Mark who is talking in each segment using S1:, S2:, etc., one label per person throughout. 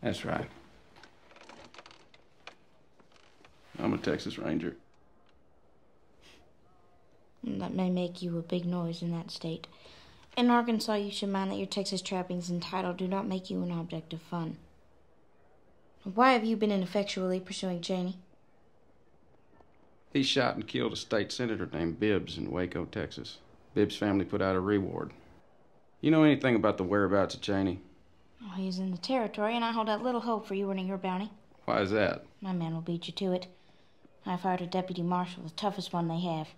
S1: That's right. I'm a Texas Ranger.
S2: That may make you a big noise in that state. In Arkansas, you should mind that your Texas trappings and title do not make you an object of fun. Why have you been ineffectually pursuing Cheney?
S1: He shot and killed a state senator named Bibbs in Waco, Texas. Bibbs' family put out a reward. You know anything about the whereabouts of Cheney?
S2: Oh, he's in the territory, and I hold out little hope for you earning your bounty.
S1: Why is that?
S2: My man will beat you to it. I fired a deputy marshal, the toughest one they have.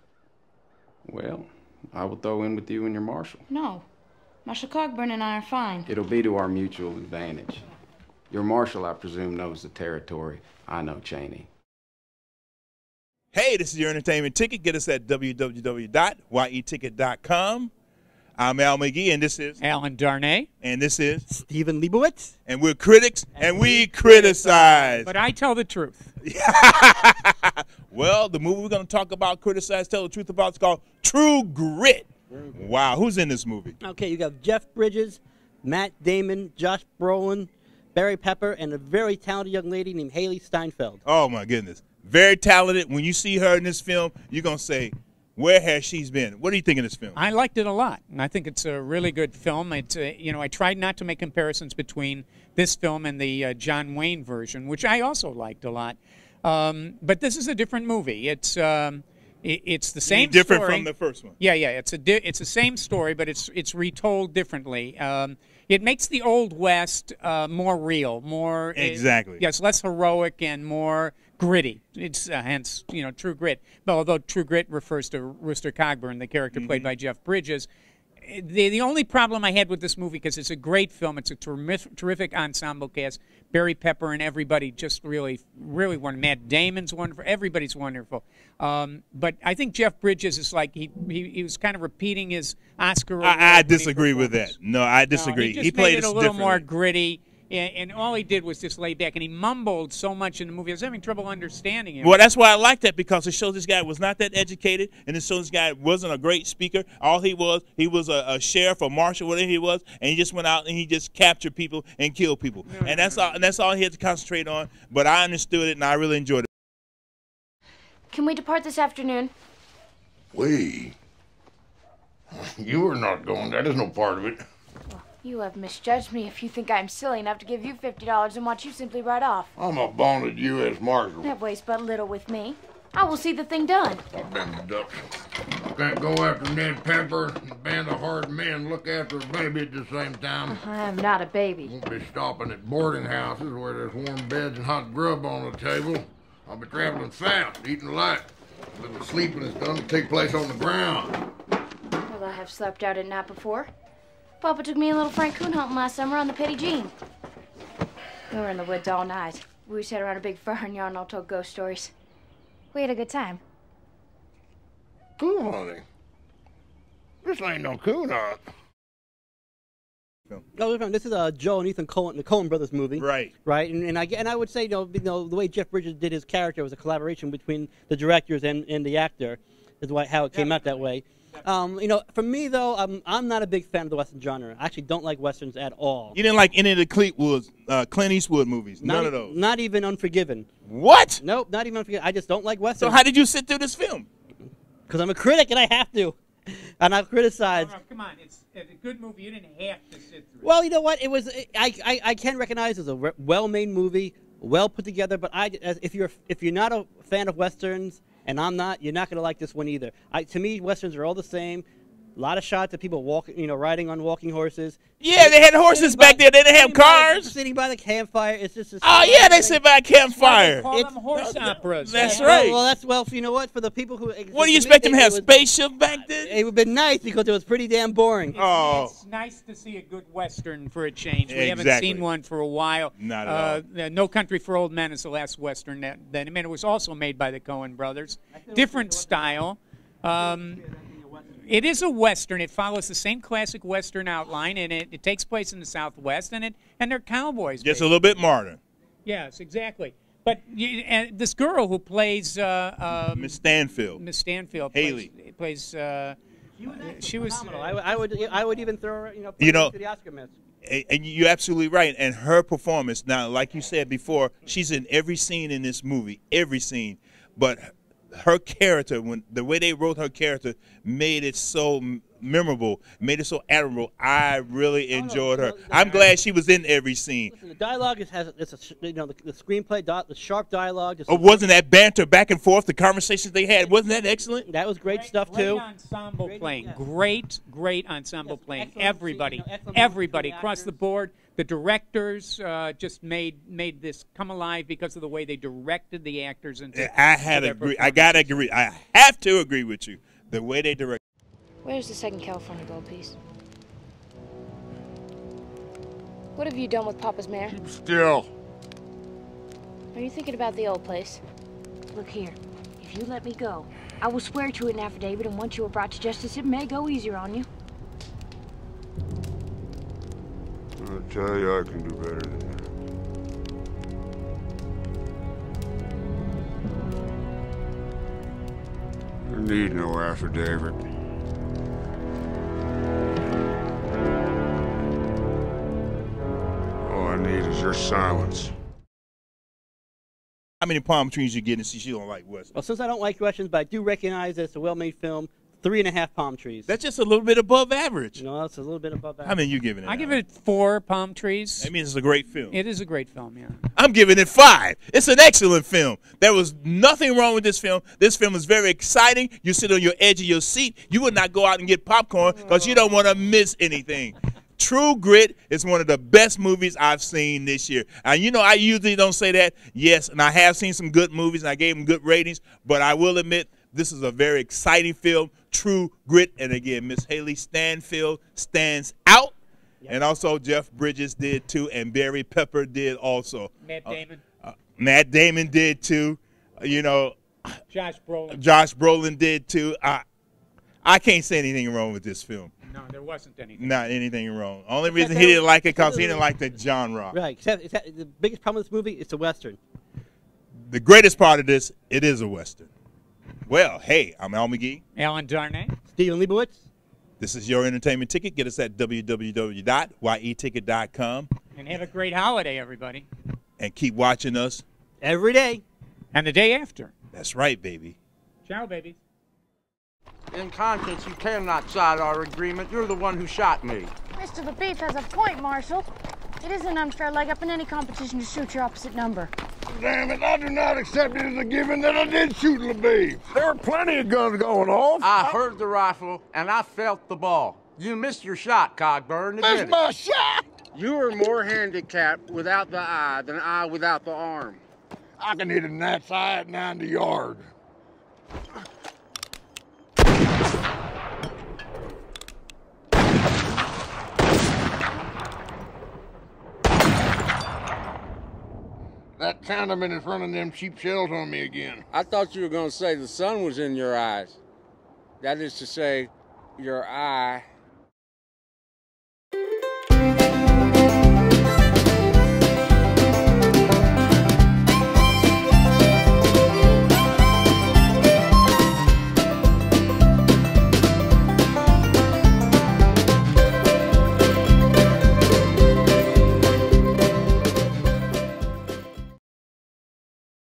S1: Well, I will throw in with you and your marshal.
S2: No. Marshal Cogburn and I are fine.
S1: It'll be to our mutual advantage. Your marshal, I presume, knows the territory. I know Cheney.
S3: Hey, this is your entertainment ticket. Get us at www.yeticket.com. I'm Al McGee, and this is
S4: Alan Darnay.
S3: And this is
S5: Stephen Leibowitz.
S3: And we're critics, and we criticize.
S4: But I tell the truth.
S3: Well, the movie we're going to talk about, criticize, tell the truth about, is called True Grit. Wow, who's in this movie?
S5: Okay, you got Jeff Bridges, Matt Damon, Josh Brolin, Barry Pepper, and a very talented young lady named Haley Steinfeld.
S3: Oh, my goodness. Very talented. When you see her in this film, you're going to say, where has she been? What do you think of this film?
S4: I liked it a lot, and I think it's a really good film. It's I tried not to make comparisons between this film and the John Wayne version, which I also liked a lot. But this is a different movie. It's the same
S3: different
S4: story.
S3: from the first one.
S4: Yeah. It's the same story, but it's retold differently. It makes the Old West more real, more
S3: exactly.
S4: Yes, less heroic and more gritty. It's hence True Grit. But although True Grit refers to Rooster Cogburn, the character played by Jeff Bridges. The only problem I had with this movie, because it's a great film, it's a terrific ensemble cast. Barry Pepper and everybody just really wonderful. Matt Damon's wonderful. Everybody's wonderful. But I think Jeff Bridges is like he was kind of repeating his Oscar.
S3: I disagree with that. No, I disagree.
S4: He
S3: played
S4: made it a little
S3: differently.
S4: more gritty. And all he did was just lay back, and he mumbled so much in the movie. I was having trouble understanding him.
S3: Well, that's why I like that, because it shows this guy was not that educated, and it shows this guy wasn't a great speaker. All he was a sheriff or marshal, whatever he was, and he just went out and he just captured people and killed people. And that's all he had to concentrate on. But I understood it, and I really enjoyed it.
S2: Can we depart this afternoon?
S6: We? You are not going. That is no part of it.
S2: You have misjudged me if you think I'm silly enough to give you $50 and watch you simply ride off.
S6: I'm a bonded U.S. Marshal.
S2: That weighs but little with me. I will see the thing done.
S6: I've been the ducks. Can't go after Ned Pepper and a band of hard men look after a baby at the same time.
S2: I am not a baby.
S6: Won't be stopping at boarding houses where there's warm beds and hot grub on the table. I'll be traveling fast, eating light. A little sleeping is done to take place on the ground.
S2: Well, I have slept out at night before. Papa took me and little Frank coon hunting last summer on the Petty Jean. We were in the woods all night. We sat around a big fire and yarn all told ghost stories. We had a good time.
S6: Coon hunting? This ain't no coon hunt.
S5: No, this is Joe and Ethan Coen, the Coen brothers movie.
S3: Right.
S5: Right, and I would say the way Jeff Bridges did his character was a collaboration between the directors and the actor, is how it came out that way. For me though, I'm not a big fan of the Western genre. I actually don't like Westerns at all.
S3: You didn't like any of the Clint Eastwood movies? None of those?
S5: Not even Unforgiven.
S3: What?
S5: Nope, not even Unforgiven. I just don't like Westerns.
S3: So how did you sit through this film?
S5: Because I'm a critic and I have to. And I've criticized.
S4: No, come on, it's a good movie. You didn't have to sit through it.
S5: Well, you know what? It was. I can recognize it's a well-made movie, well put together. But if you're not a fan of Westerns, and I'm not, you're not going to like this one either. To me, Westerns are all the same. A lot of shots of people walking, riding on walking horses.
S3: Yeah, they had horses back there. They didn't have cars.
S5: Sitting by the campfire. It's just.
S3: Oh yeah, they sit by a campfire.
S4: They call them horse operas.
S3: That's right.
S5: Well, you know what? For the people who.
S3: What do you expect them to have? Spaceship back then?
S5: It would have been nice because it was pretty damn boring.
S4: It's nice to see a good Western for a change. We haven't seen one for a while.
S3: Not at all.
S4: No Country for Old Men is the last Western that it was also made by the Coen brothers. Different style. It is a Western. It follows the same classic Western outline, and it takes place in the Southwest, and they're cowboys.
S3: Just a little bit modern.
S4: Yes, exactly. But this girl who plays
S3: Miss Stanfield.
S4: Miss Stanfield.
S3: Haley
S4: plays. She was.
S5: Phenomenal. I would even throw her, to the Oscar mess.
S3: And you're absolutely right. And her performance, now, like you said before, she's in every scene in this movie, every scene. But her character, the way they wrote her character, made it so memorable, made it so admirable. I really enjoyed her. I'm glad she was in every scene.
S5: Listen, the dialogue the screenplay, the sharp dialogue.
S3: Wasn't that banter back and forth, the conversations they had? Wasn't that excellent?
S5: That was great stuff too.
S4: Great ensemble playing. Great ensemble playing. Everybody across the board. The directors just made this come alive because of the way they directed the actors.
S3: I gotta agree. I have to agree with you. The way they direct.
S2: Where's the second California gold piece? What have you done with Papa's mare?
S6: Keep still.
S2: Are you thinking about the old place? Look here. If you let me go, I will swear to it in affidavit, and once you are brought to justice, it may go easier on you.
S6: I tell you, I can do better than that. You need no affidavit. All I need is your silence.
S3: How many palm trees you get and see she don't like Western?
S5: Well, since I don't like Westerns, but I do recognize that it's a well-made film, 3.5 palm trees.
S3: That's just a little bit above average.
S5: No, that's a little bit above average.
S3: How many you giving it?
S4: I give it 4 palm trees.
S3: That means it's a great film.
S4: It is a great film, yeah.
S3: I'm giving it 5. It's an excellent film. There was nothing wrong with this film. This film is very exciting. You sit on your edge of your seat. You would not go out and get popcorn because you don't want to miss anything. True Grit is one of the best movies I've seen this year. And you know, I usually don't say that. Yes, and I have seen some good movies, and I gave them good ratings. But I will admit, this is a very exciting film, True Grit. And again, Miss Haley Stanfield stands out. Yep. And also Jeff Bridges did too, and Barry Pepper did also.
S4: Matt Damon.
S3: Matt Damon did too. You know,
S4: Josh Brolin.
S3: Josh Brolin did too. I can't say anything wrong with this film.
S4: No, there wasn't anything.
S3: Not anything wrong. Only reason he didn't like it because he didn't like the genre.
S5: Right. Except the biggest problem with this movie is the Western.
S3: The greatest part of this, it is a Western. Well, hey, I'm Al McGee.
S4: Alan Darnay.
S5: Stephen Leibowitz.
S3: This is your entertainment ticket. Get us at www.yeticket.com.
S4: And have a great holiday, everybody.
S3: And keep watching us.
S5: Every day.
S4: And the day after.
S3: That's right, baby.
S4: Ciao, baby.
S7: In conscience, you cannot side our agreement. You're the one who shot me.
S2: Mr. LaBeef has a point, Marshal. It is an unfair leg up in any competition to shoot your opposite number.
S6: Damn it, I do not accept it as a given that I did shoot LaBeef. There are plenty of guns going off.
S7: I heard the rifle, and I felt the ball. You missed your shot, Cogburn.
S6: Missed my shot!
S7: You are more handicapped without the eye than I without the arm.
S6: I can hit a gnat's eye at 90 yards. That Chinaman is running them cheap shells on me again.
S7: I thought you were going to say the sun was in your eyes. That is to say, your eye